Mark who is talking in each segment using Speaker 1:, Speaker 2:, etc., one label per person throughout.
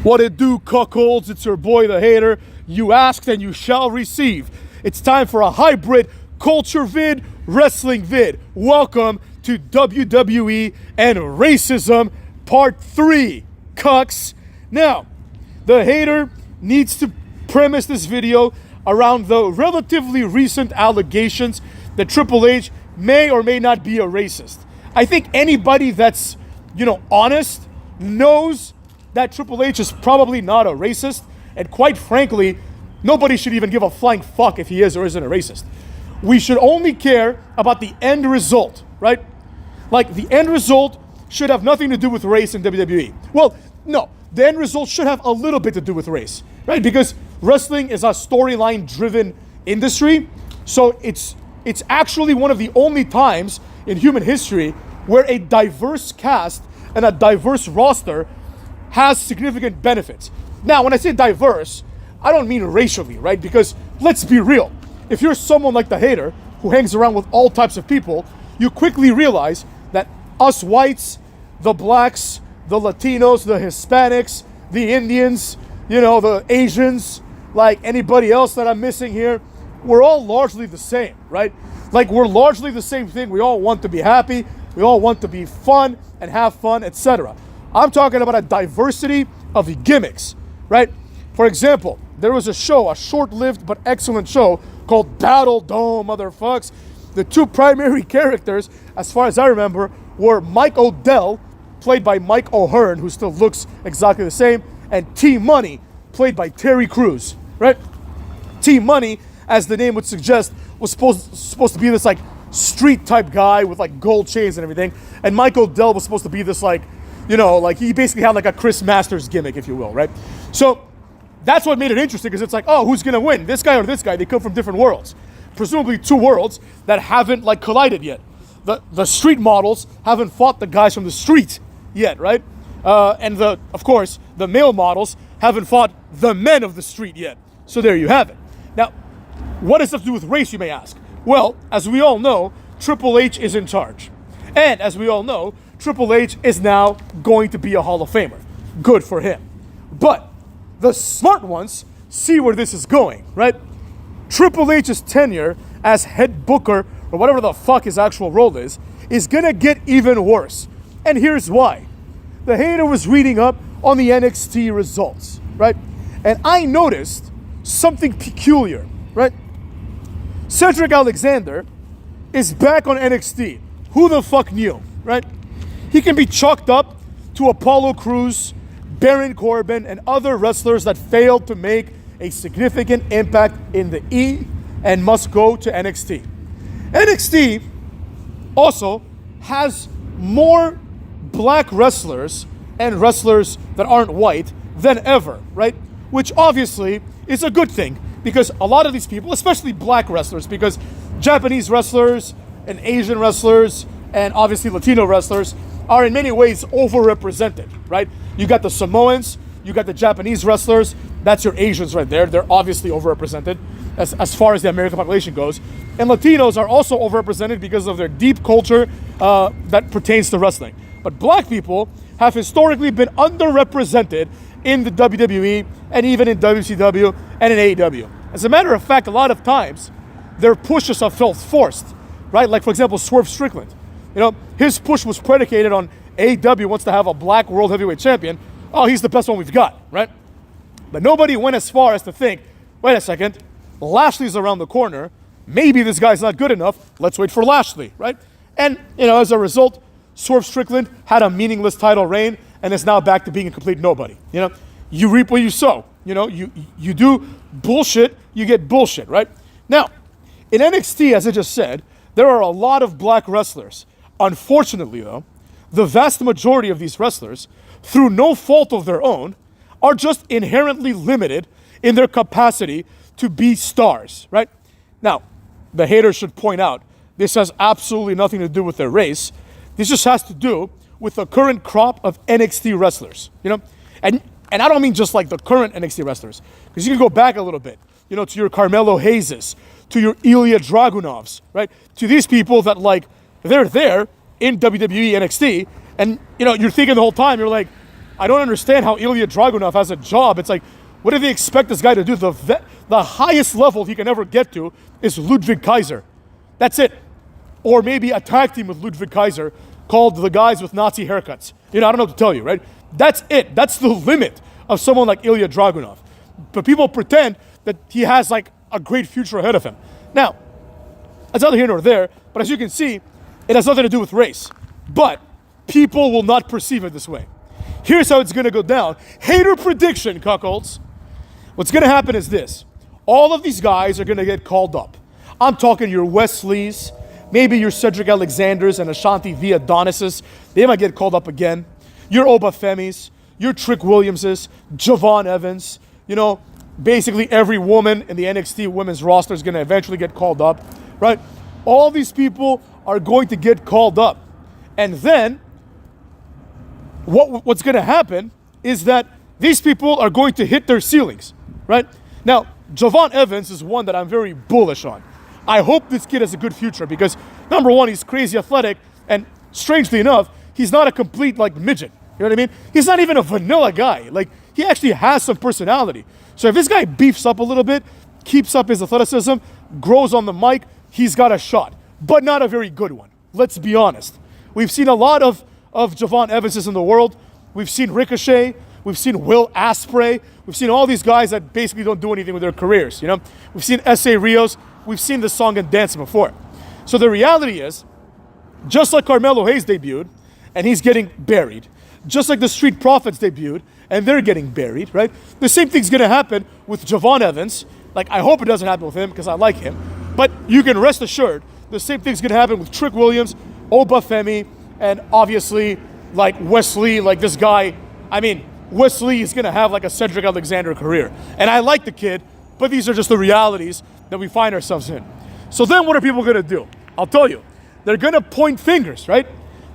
Speaker 1: What it do, cuckolds? It's your boy, the hater. You asked and you shall receive. It's time for a hybrid culture vid, wrestling vid. Welcome to WWE and Racism Part 3, cucks. Now, the hater needs to premise this video around the relatively recent allegations that Triple H may or may not be a racist. I think anybody that's, honest knows that Triple H is probably not a racist, and quite frankly, nobody should even give a flying fuck if he is or isn't a racist. We should only care about the end result, right? Like, the end result should have nothing to do with race in WWE. Well, no, the end result should have a little bit to do with race, right? Because wrestling is a storyline-driven industry, so it's actually one of the only times in human history where a diverse cast and a diverse roster has significant benefits. Now, when I say diverse, I don't mean racially, right? Because let's be real. If you're someone like the hater who hangs around with all types of people, you quickly realize that us whites, the blacks, the Latinos, the Hispanics, the Indians, the Asians, like anybody else that I'm missing here, we're all largely the same, right? Like, we're largely the same thing. We all want to be happy. We all want to be fun and have fun, etc. I'm talking about a diversity of gimmicks, right? For example, there was a show, a short-lived but excellent show called Battle Dome, motherfucks. The two primary characters, as far as I remember, were Mike Odell, played by Mike O'Hearn, who still looks exactly the same, and T-Money, played by Terry Crews, right? T-Money, as the name would suggest, was supposed to be this like street type guy with like gold chains and everything, and Mike Odell was supposed to be this like, he basically had like a Chris Masters gimmick, if you will, right? So that's what made it interesting, because it's like, oh, who's gonna win, this guy or this guy? They come from different worlds, presumably two worlds that haven't like collided yet. The street models haven't fought the guys from the street yet, right? And of course, the male models haven't fought the men of the street yet. So there you have it. Now, what does this have to do with race, you may ask? Well, as we all know, Triple H is in charge. And as we all know, Triple H is now going to be a Hall of Famer. Good for him. But the smart ones see where this is going, right? Triple H's tenure as head booker, or whatever the fuck his actual role is gonna get even worse. And here's why. The hater was reading up on the NXT results, right? And I noticed something peculiar, right? Cedric Alexander is back on NXT. Who the fuck knew, right? He can be chalked up to Apollo Crews, Baron Corbin, and other wrestlers that failed to make a significant impact in the E and must go to NXT. NXT also has more black wrestlers and wrestlers that aren't white than ever, right? Which obviously is a good thing, because a lot of these people, especially black wrestlers, because Japanese wrestlers and Asian wrestlers and obviously Latino wrestlers are in many ways overrepresented, right? You got the Samoans, you got the Japanese wrestlers, that's your Asians right there. They're obviously overrepresented as far as the American population goes. And Latinos are also overrepresented because of their deep culture that pertains to wrestling. But black people have historically been underrepresented in the WWE and even in WCW and in AEW. As a matter of fact, a lot of times, their pushes have felt forced, right? Like, for example, Swerve Strickland. His push was predicated on AEW wants to have a black world heavyweight champion. Oh, he's the best one we've got, right? But nobody went as far as to think, wait a second, Lashley's around the corner. Maybe this guy's not good enough. Let's wait for Lashley, right? And, as a result, Swerve Strickland had a meaningless title reign and is now back to being a complete nobody. You reap what you sow. You do bullshit, you get bullshit, right? Now, in NXT, as I just said, there are a lot of black wrestlers. Unfortunately, though, the vast majority of these wrestlers, through no fault of their own, are just inherently limited in their capacity to be stars, right? Now, the haters should point out, this has absolutely nothing to do with their race. This just has to do with the current crop of NXT wrestlers, And I don't mean just like the current NXT wrestlers, because you can go back a little bit, to your Carmelo Hayes, to your Ilya Dragunovs, right? To these people that they're there in WWE NXT, and you're thinking the whole time, you're like, I don't understand how Ilya Dragunov has a job. It's like, what do they expect this guy to do? The highest level he can ever get to is Ludwig Kaiser. That's it. Or maybe a tag team with Ludwig Kaiser called the guys with Nazi haircuts. You know, I don't know what to tell you, right? That's it. That's the limit of someone like Ilya Dragunov. But people pretend that he has like a great future ahead of him. Now, that's neither here nor there, but as you can see, it has nothing to do with race. But people will not perceive it this way. Here's how it's going to go down. Hater prediction, cuckolds. What's going to happen is this. All of these guys are going to get called up. I'm talking your Wesleys, maybe your Cedric Alexanders and Ashanti V. Adonises. They might get called up again. Your Obafemis, your Trick Williamses, Javon Evans. You know, basically every woman in the NXT women's roster is going to eventually get called up, right? All these people are going to get called up. And then what's going to happen is that these people are going to hit their ceilings, right? Now, Javon Evans is one that I'm very bullish on. I hope this kid has a good future because, number one, he's crazy athletic, and strangely enough, he's not a complete, like, midget. You know what I mean? He's not even a vanilla guy. Like, he actually has some personality. So if this guy beefs up a little bit, keeps up his athleticism, grows on the mic, he's got a shot. But not a very good one. Let's be honest. We've seen a lot of Javon Evanses in the world. We've seen Ricochet. We've seen Will Ospreay. We've seen all these guys that basically don't do anything with their careers, you know? We've seen S.A. Rios. We've seen this song and dance before. So the reality is, just like Carmelo Hayes debuted, and he's getting buried, just like the Street Profits debuted, and they're getting buried, right? The same thing's gonna happen with Javon Evans. Like, I hope it doesn't happen with him, because I like him. But you can rest assured, the same thing's gonna happen with Trick Williams, Obafemi, and obviously, like, Wesley, like this guy. I mean, Wesley is gonna have like a Cedric Alexander career. And I like the kid, but these are just the realities that we find ourselves in. So then what are people gonna do? I'll tell you. They're gonna point fingers, right?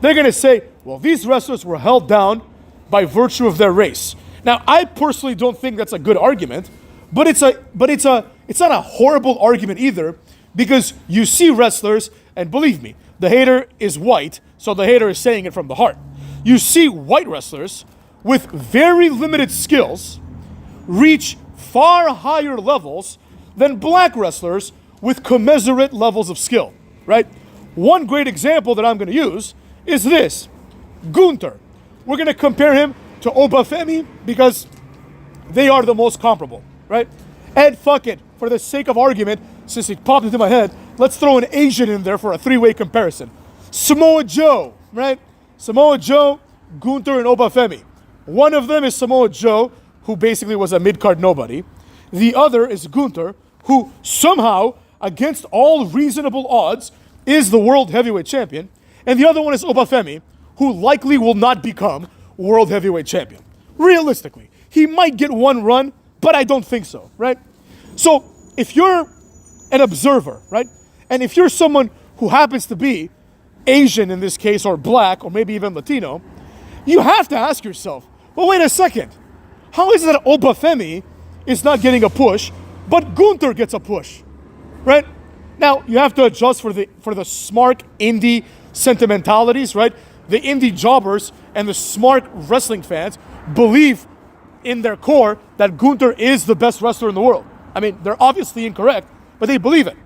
Speaker 1: They're gonna say, well, these wrestlers were held down by virtue of their race. Now, I personally don't think that's a good argument, but it's not a horrible argument either, because you see wrestlers, and believe me, the hater is white, so the hater is saying it from the heart. You see white wrestlers with very limited skills reach far higher levels than black wrestlers with commensurate levels of skill, right? One great example that I'm going to use is this. Gunther. We're going to compare him to Obafemi because they are the most comparable, right? And fuck it, for the sake of argument, since it popped into my head, let's throw an Asian in there for a three-way comparison. Samoa Joe, right? Samoa Joe, Gunther, and Obafemi. One of them is Samoa Joe, who basically was a mid-card nobody. The other is Gunther, who somehow, against all reasonable odds, is the world heavyweight champion. And the other one is Obafemi, who likely will not become world heavyweight champion. Realistically. He might get one run, but I don't think so, right? So, if you're an observer, right? And if you're someone who happens to be Asian in this case, or black, or maybe even Latino, you have to ask yourself, well, wait a second. How is it that Obafemi is not getting a push, but Gunther gets a push, right? Now, you have to adjust for the smart indie sentimentalities, right? The indie jobbers and the smart wrestling fans believe in their core that Gunther is the best wrestler in the world. I mean, they're obviously incorrect, but they believe it.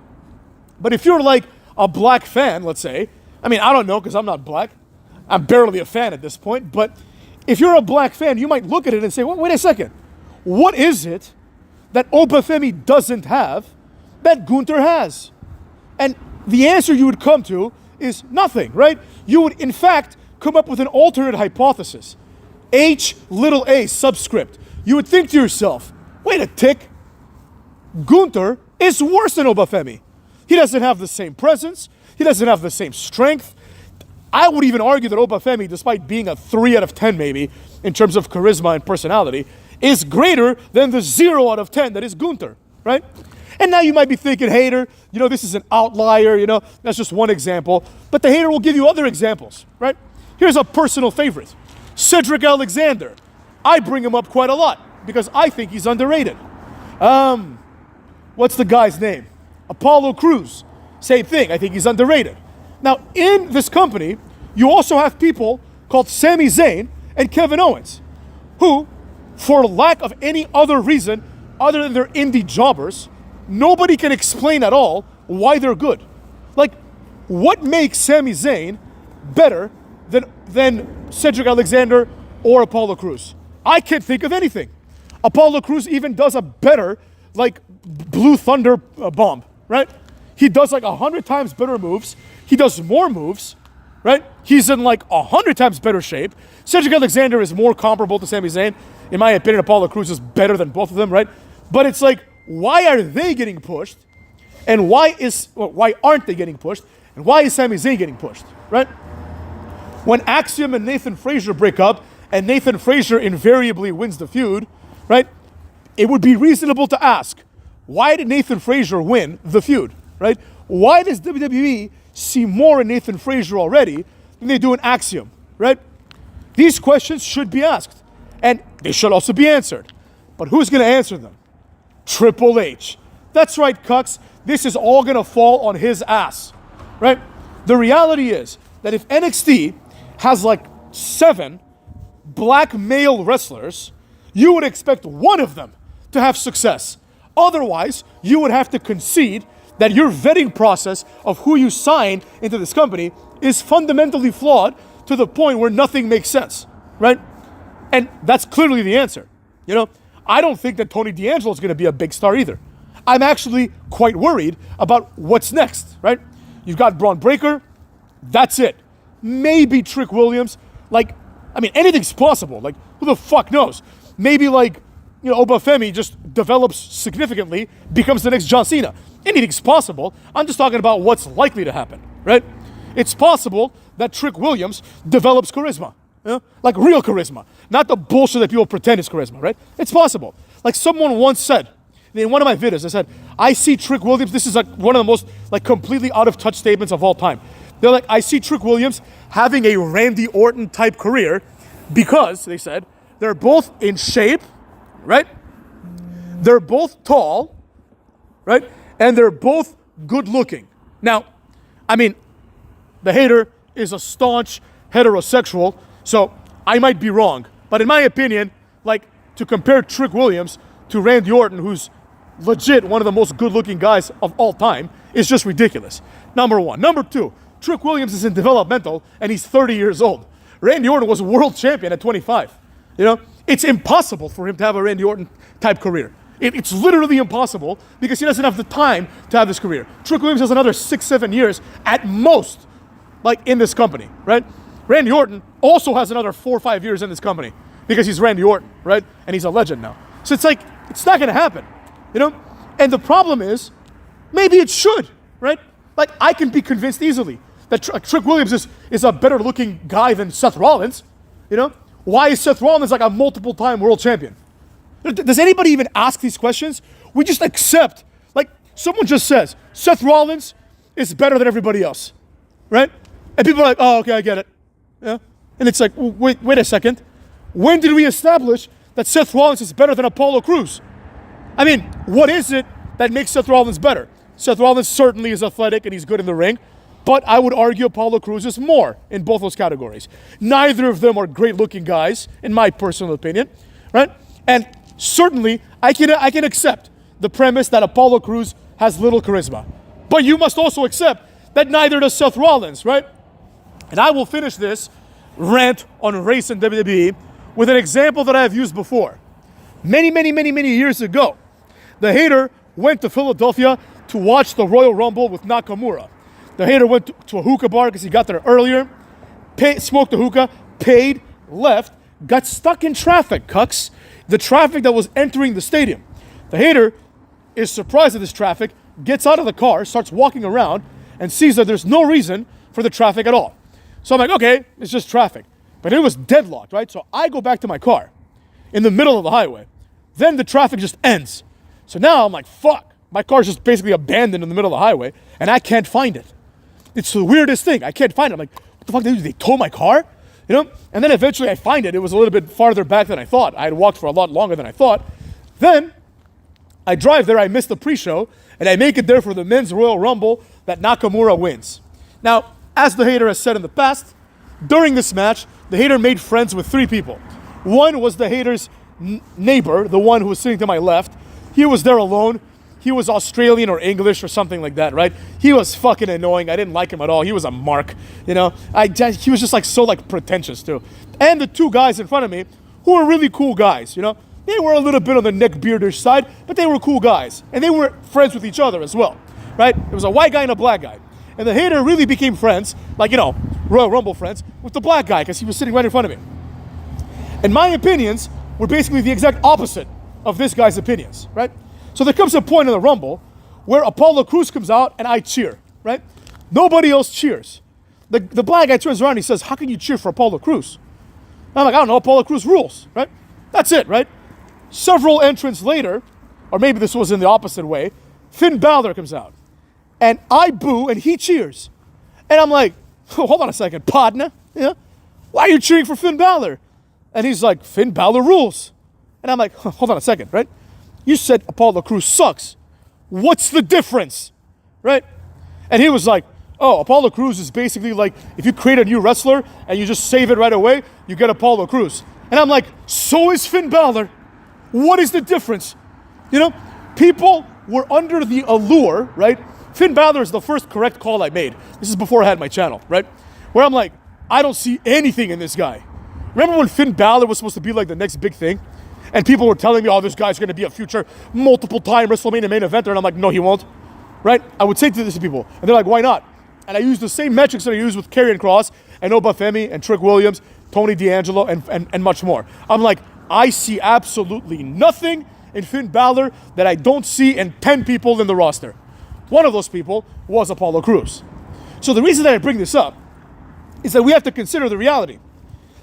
Speaker 1: But if you're like a black fan, let's say, I mean, I don't know because I'm not black. I'm barely a fan at this point, but if you're a black fan, you might look at it and say, well, wait a second. What is it that Obafemi doesn't have that Gunther has? And the answer you would come to is nothing, right? You would, in fact, come up with an alternate hypothesis. H-a subscript. You would think to yourself, wait a tick. Gunther is worse than Obafemi. He doesn't have the same presence. He doesn't have the same strength. I would even argue that Obafemi, despite being a 3 out of 10 maybe, in terms of charisma and personality, is greater than the 0 out of 10 that is Gunther, right? And now you might be thinking, hater, you know, this is an outlier, you know, that's just one example. But the hater will give you other examples, right? Here's a personal favorite. Cedric Alexander. I bring him up quite a lot because I think he's underrated. What's the guy's name? Apollo Crews. Same thing. I think he's underrated. Now, in this company, you also have people called Sami Zayn and Kevin Owens. who, for lack of any other reason other than they're indie jobbers, nobody can explain at all why they're good. Like, what makes Sami Zayn better than Cedric Alexander or Apollo Crews? I can't think of anything. Apollo Crews even does a better, like, Blue Thunder bomb, right? He does like 100 times better moves. He does more moves, right? He's in like 100 times better shape. Cedric Alexander is more comparable to Sami Zayn. In my opinion, Apollo Crews is better than both of them, right? But it's like, why are they getting pushed? And why aren't they getting pushed? And why is Sami Zayn getting pushed, right? When Axiom and Nathan Frazier break up, and Nathan Frazier invariably wins the feud, right? It would be reasonable to ask, why did Nathan Frazier win the feud, right? Why does WWE see more in Nathan Frazier already than they do in Axiom, right? These questions should be asked, and they should also be answered. But who's going to answer them? Triple H. That's right, cucks. This is all going to fall on his ass, right? The reality is that if NXT has like 7 black male wrestlers, you would expect one of them to have success. Otherwise, you would have to concede that your vetting process of who you sign into this company is fundamentally flawed to the point where nothing makes sense, right? And that's clearly the answer. You know, I don't think that Tony D'Angelo is going to be a big star either. I'm actually quite worried about what's next, right? You've got Braun Breaker. That's it. Maybe Trick Williams. Like, I mean, anything's possible. Like, who the fuck knows? Maybe, like, you know, Obafemi just develops significantly, becomes the next John Cena. Anything's possible. I'm just talking about what's likely to happen, right? It's possible that Trick Williams develops charisma, you know? Like real charisma, not the bullshit that people pretend is charisma, right? It's possible. Like someone once said in one of my videos, I said, I see Trick Williams, this is like one of the most like completely out of touch statements of all time. They're like, I see Trick Williams having a Randy Orton type career because, they said, they're both in shape, right? They're both tall, right? And they're both good looking. Now, I mean, the hater is a staunch heterosexual, so I might be wrong. But in my opinion, like, to compare Trick Williams to Randy Orton, who's legit one of the most good looking guys of all time, is just ridiculous. Number one. Number two, Trick Williams is in developmental and he's 30 years old. Randy Orton was a world champion at 25. You know, it's impossible for him to have a Randy Orton type career. It's literally impossible because he doesn't have the time to have this career. Trick Williams has another 6-7 years at most, like in this company, right? Randy Orton also has another 4 or 5 years in this company because he's Randy Orton, right? And he's a legend now. So it's like, it's not going to happen, you know? And the problem is, maybe it should, right? Like, I can be convinced easily that Trick Williams is a better looking guy than Seth Rollins, you know? Why is Seth Rollins like a multiple time world champion? Does anybody even ask these questions? We just accept, like someone just says, Seth Rollins is better than everybody else, right? And people are like, oh, okay, I get it. Yeah. And it's like, wait a second. When did we establish that Seth Rollins is better than Apollo Crews? I mean, what is it that makes Seth Rollins better? Seth Rollins certainly is athletic and he's good in the ring, but I would argue Apollo Crews is more in both those categories. Neither of them are great looking guys, in my personal opinion, right? And certainly, I can accept the premise that Apollo Crews has little charisma. But you must also accept that neither does Seth Rollins, right? And I will finish this rant on race in WWE with an example that I have used before. Many years ago, the hater went to Philadelphia to watch the Royal Rumble with Nakamura. The hater went to a hookah bar because he got there earlier, smoked a hookah, paid, left, got stuck in traffic, cucks. The traffic that was entering the stadium. The hater is surprised at this traffic, gets out of the car, starts walking around, and sees that there's no reason for the traffic at all. So I'm like, okay, it's just traffic. But it was deadlocked, right? So I go back to my car in the middle of the highway. Then the traffic just ends. So now I'm like, fuck. My car's just basically abandoned in the middle of the highway, and I can't find it. It's the weirdest thing. I can't find it. I'm like, what the fuck did they tow my car? You know, and then eventually I find it. It was a little bit farther back than I thought. I had walked for a lot longer than I thought. Then I drive there. I miss the pre-show, and I make it there for the men's Royal Rumble that Nakamura wins. Now, as the hater has said in the past, during this match, the hater made friends with 3 people. One was the hater's neighbor, the one who was sitting to my left. He was there alone. He was Australian or English or something like that, right? He was fucking annoying. I didn't like him at all. He was a mark, you know? He was just like so like pretentious too. And the two guys in front of me, who were really cool guys, you know? They were a little bit on the neckbeardish side, but they were cool guys. And they were friends with each other as well, right? It was a white guy and a black guy. And the hater really became friends, like, you know, Royal Rumble friends, with the black guy because he was sitting right in front of me. And my opinions were basically the exact opposite of this guy's opinions, right? So there comes a point in the Rumble where Apollo Crews comes out and I cheer, right? Nobody else cheers. The black guy turns around and he says, how can you cheer for Apollo Crews? And I'm like, I don't know, Apollo Crews rules, right? That's it, right? Several entrants later, or maybe this was in the opposite way, Finn Balor comes out. And I boo and he cheers. And I'm like, oh, hold on a second, partner. Yeah? Why are you cheering for Finn Balor? And he's like, Finn Balor rules. And I'm like, hold on a second, right? You said Apollo Crews sucks. What's the difference? Right? And he was like, oh, Apollo Crews is basically like, if you create a new wrestler and you just save it right away, you get Apollo Crews. And I'm like, so is Finn Balor. What is the difference? You know, people were under the allure, right? Finn Balor is the first correct call I made. This is before I had my channel, right? Where I'm like, I don't see anything in this guy. Remember when Finn Balor was supposed to be like the next big thing? And people were telling me, oh, this guy's going to be a future multiple-time WrestleMania main eventer. And I'm like, no, he won't. Right? I would say this to people. And they're like, why not? And I use the same metrics that I use with Karrion Kross and Obafemi and Trick Williams, Tony D'Angelo, and much more. I'm like, I see absolutely nothing in Finn Balor that I don't see in 10 people in the roster. One of those people was Apollo Crews. So the reason that I bring this up is that we have to consider the reality.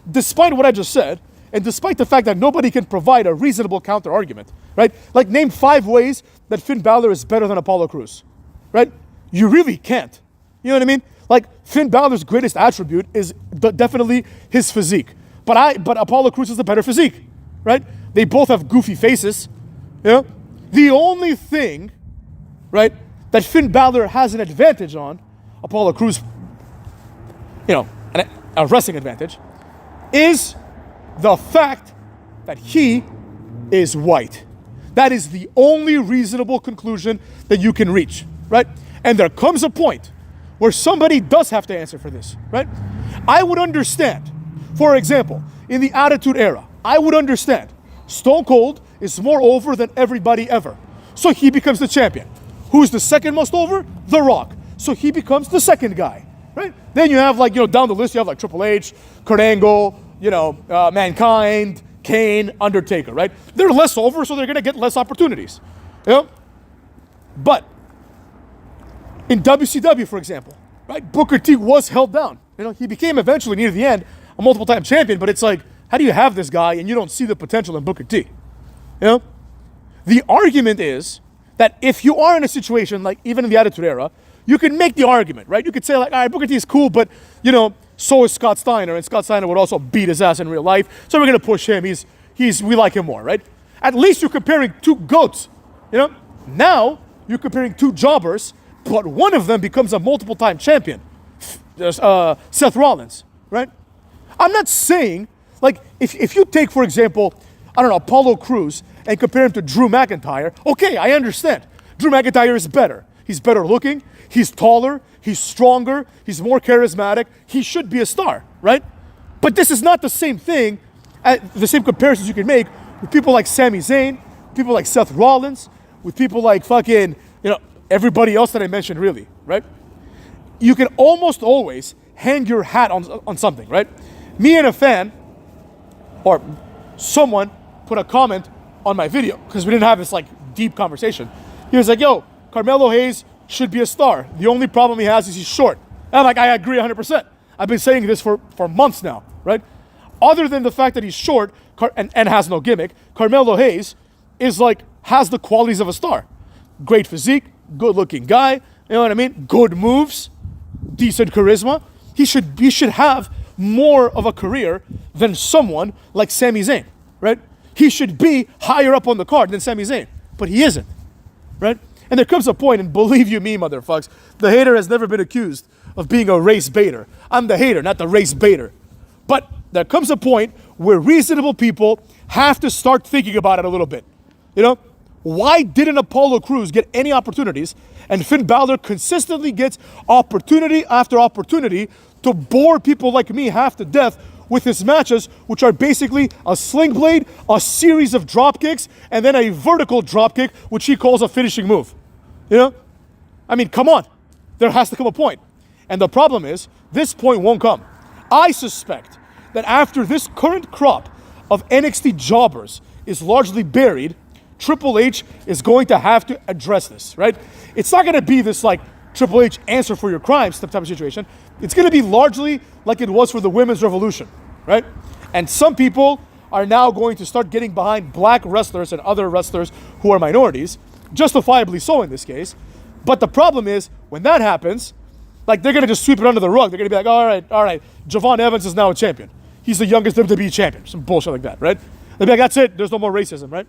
Speaker 1: Despite what I just said, and despite the fact that nobody can provide a reasonable counter-argument, right? Like, name 5 ways that Finn Balor is better than Apollo Crews, right? You really can't. You know what I mean? Like, Finn Balor's greatest attribute is definitely his physique. But Apollo Crews is the better physique, right? They both have goofy faces, you know? The only thing, right, that Finn Balor has an advantage on, Apollo Crews, you know, a wrestling advantage, is the fact that he is white. That is the only reasonable conclusion that you can reach, right? And there comes a point where somebody does have to answer for this, right? I would understand, for example, in the Attitude Era, I would understand Stone Cold is more over than everybody ever. So he becomes the champion. Who's the second most over? The Rock. So he becomes the second guy, right? Then you have, like, you know, down the list, you have like Triple H, Kurt Angle, you know, Mankind, Kane, Undertaker, right? They're less over, so they're going to get less opportunities, you know? But in WCW, for example, right, Booker T was held down. You know, he became eventually, near the end, a multiple-time champion, but it's like, how do you have this guy and you don't see the potential in Booker T? You know? The argument is that if you are in a situation, like even in the Attitude Era, you can make the argument, right? You could say, like, all right, Booker T is cool, but, you know, so is Scott Steiner, and Scott Steiner would also beat his ass in real life, so we're going to push him. We like him more, right? At least you're comparing 2 GOATs, you know? Now, you're comparing 2 jobbers, but one of them becomes a multiple-time champion, Seth Rollins, right? I'm not saying, like, if you take, for example, I don't know, Apollo Crews and compare him to Drew McIntyre, okay, I understand. Drew McIntyre is better. He's better looking, he's taller, he's stronger, he's more charismatic, he should be a star, right? But this is not the same thing, the same comparisons you can make with people like Sami Zayn, people like Seth Rollins, with people like fucking, you know, everybody else that I mentioned, really, right? You can almost always hang your hat on something, right? Me and a fan, or someone, put a comment on my video, because we didn't have this, like, deep conversation. He was like, yo, Carmelo Hayes should be a star. The only problem he has is he's short. And I'm like, I agree 100%. I've been saying this for months now, right? Other than the fact that he's short and has no gimmick, Carmelo Hayes is like, has the qualities of a star. Great physique, good looking guy, you know what I mean? Good moves, decent charisma. He should have more of a career than someone like Sami Zayn, right? He should be higher up on the card than Sami Zayn, but he isn't, right? And there comes a point, and believe you me, motherfucks, the hater has never been accused of being a race baiter. I'm the hater, not the race baiter. But there comes a point where reasonable people have to start thinking about it a little bit. You know, why didn't Apollo Crews get any opportunities, and Finn Balor consistently gets opportunity after opportunity to bore people like me half to death with his matches, which are basically a sling blade, a series of drop kicks, and then a vertical drop kick, which he calls a finishing move. You know? I mean, come on. There has to come a point. And the problem is, this point won't come. I suspect that after this current crop of NXT jobbers is largely buried, Triple H is going to have to address this, right? It's not going to be this like Triple H answer for your crimes type of situation. It's going to be largely like it was for the women's revolution, right? And some people are now going to start getting behind black wrestlers and other wrestlers who are minorities, justifiably so in this case. But the problem is, when that happens, like they're going to just sweep it under the rug. They're going to be like, all right, Javon Evans is now a champion. He's the youngest WWE champion. Some bullshit like that, right? They'll be like, that's it. There's no more racism, right?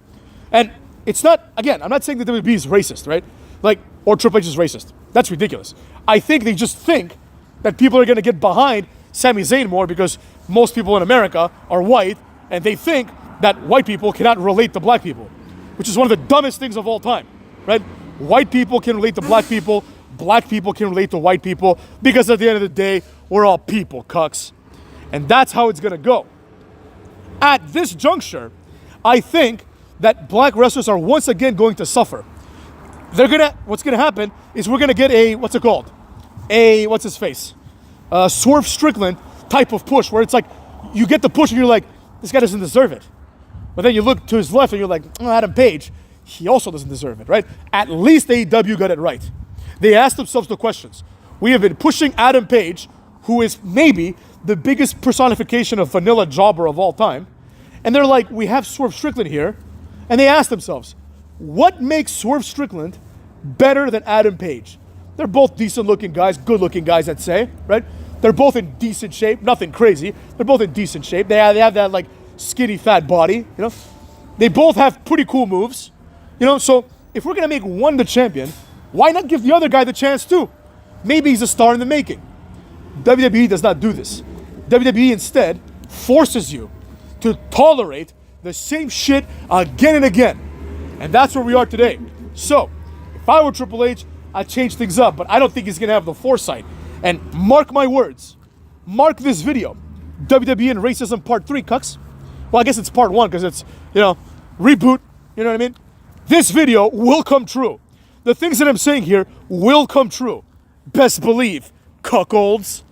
Speaker 1: And it's not, again, I'm not saying that WWE is racist, right? Like, or Triple H is racist. That's ridiculous. I think they just think that people are going to get behind Sami Zayn more because most people in America are white, and they think that white people cannot relate to black people, which is one of the dumbest things of all time, right? White people can relate to black people can relate to white people, because at the end of the day, we're all people, cucks. And that's how it's going to go. At this juncture, I think that black wrestlers are once again going to suffer. What's gonna happen is we're gonna get Swerve Strickland type of push, where it's like, you get the push and you're like, this guy doesn't deserve it. But then you look to his left and you're like, oh, Adam Page, he also doesn't deserve it, right? At least AEW got it right. They asked themselves the questions. We have been pushing Adam Page, who is maybe the biggest personification of vanilla jobber of all time. And they're like, we have Swerve Strickland here. And they asked themselves, what makes Swerve Strickland better than Adam Page? They're both decent looking guys, good looking guys, I'd say, right? They're both in decent shape, nothing crazy. They're both in decent shape. They have that like skinny fat body, you know? They both have pretty cool moves, you know? So if we're gonna make one the champion, why not give the other guy the chance too? Maybe he's a star in the making. WWE does not do this. WWE instead forces you to tolerate the same shit again and again. And that's where we are today. So, if I were Triple H, I'd change things up, but I don't think he's gonna have the foresight. And mark my words, mark this video. WWE and Racism Part 3, cucks. Well, I guess it's Part 1 because it's, reboot, you know what I mean? This video will come true. The things that I'm saying here will come true. Best believe, cuckolds.